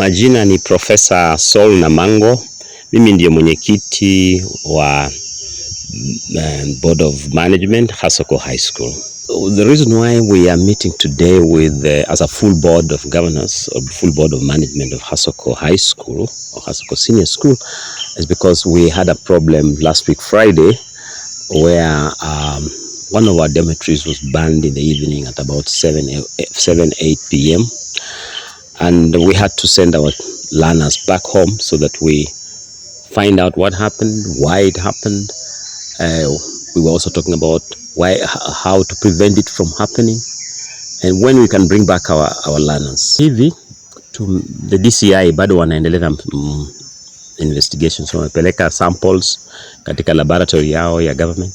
Majina ni Professor Saul Namango. Mimi ndiye mwenyekiti wa Board of Management Hasoko High School. The reason why we are meeting today with as a full board of governors or full board of management of Hasoko High School or Hasoko Senior School is because we had a problem last week Friday where one of our dormitories was banned in the evening at about 7-8 p.m. and we had to send our learners back home so that we find out what happened, why it happened. We were also talking about how to prevent it from happening and when we can bring back our learners. Hivi the DCI bado wanaendelea investigations, so wamepeleka samples katika laboratory yao ya government,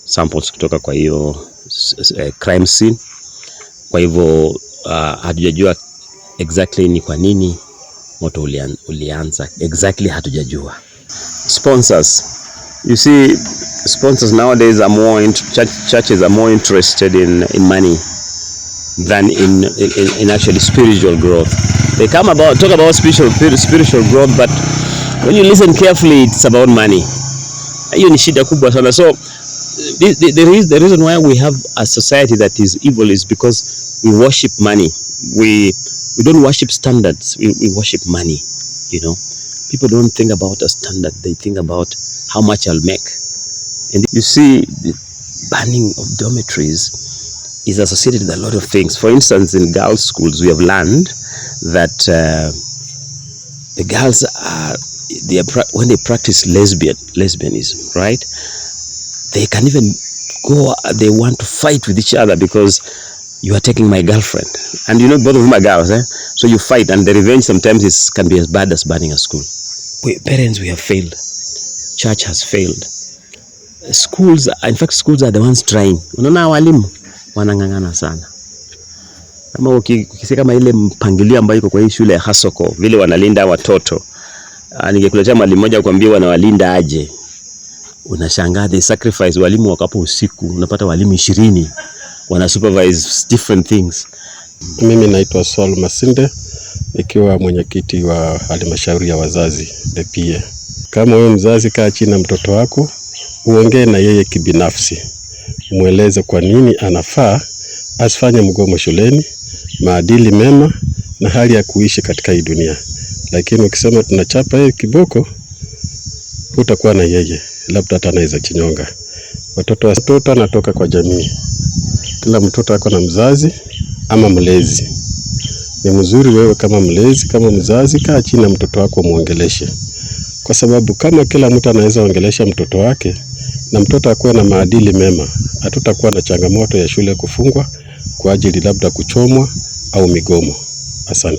samples kutoka kwa hiyo crime scene. Kwa hivyo hatujajua exactly ni kwa nini moto ulianza, exactly hatujajua. Sponsors, you see, sponsors nowadays are more churches are more interested in money than in actually spiritual growth. They talk about spiritual growth, but when you listen carefully, it's about money. Hiyo ni shida kubwa sana. So the reason why we have a society that is evil is because we worship money. We don't worship standards, we worship money, you know. People don't think about a standard, they think about how much I'll make. And you see, the banning of dormitories is associated with a lot of things. For instance, in girls' schools, we have learned that the girls when they practice lesbianism, right? They can even they want to fight with each other because you are taking my girlfriend, and you know both of them are girls, so you fight, and the revenge sometimes can be as bad as banning a school. Parents, we have failed. Church has failed. Schools, in fact, schools are the ones trying. Unaona walimu wanang'ang'ana sana. Kama ukisikia kama ile mpangilio ambayo iko kwa hii shule ya Hasoko, vile wanalinda watoto, ningekuletea mwalimu mmoja kuambia wanawalinda aje. Unashangaa they sacrifice walimu wakapo usiku, unapata walimu 20 wana supervise different things. Mimi naitwa Saul Masinde, nikiwa mwenyekiti wa halmashauri ya wazazi PA. Kama wewe mzazi, kaa chini na mtoto wako, uongee na yeye kibinafsi. Mueleze kwa nini anafaa asifanye mgomo shuleni, maadili mema na hali ya kuishi katika hii dunia. Lakini ukisema tunachapa yeye kiboko, utakuwa na yeye, labda hata anaweza chinyonga. Watoto anatoka kwa jamii. Kila mtoto ako na mzazi ama mlezi. Ni mzuri wewe kama mlezi, kama mzazi, kaa chini na mtoto wako muongeleshe. Kwa sababu kama kila mtu anaweza ongelesha mtoto wake na mtoto akuwe na maadili mema, hatutakuwa na changamoto ya shule kufungwa kwa ajili labda kuchomwa au migomo. Asante.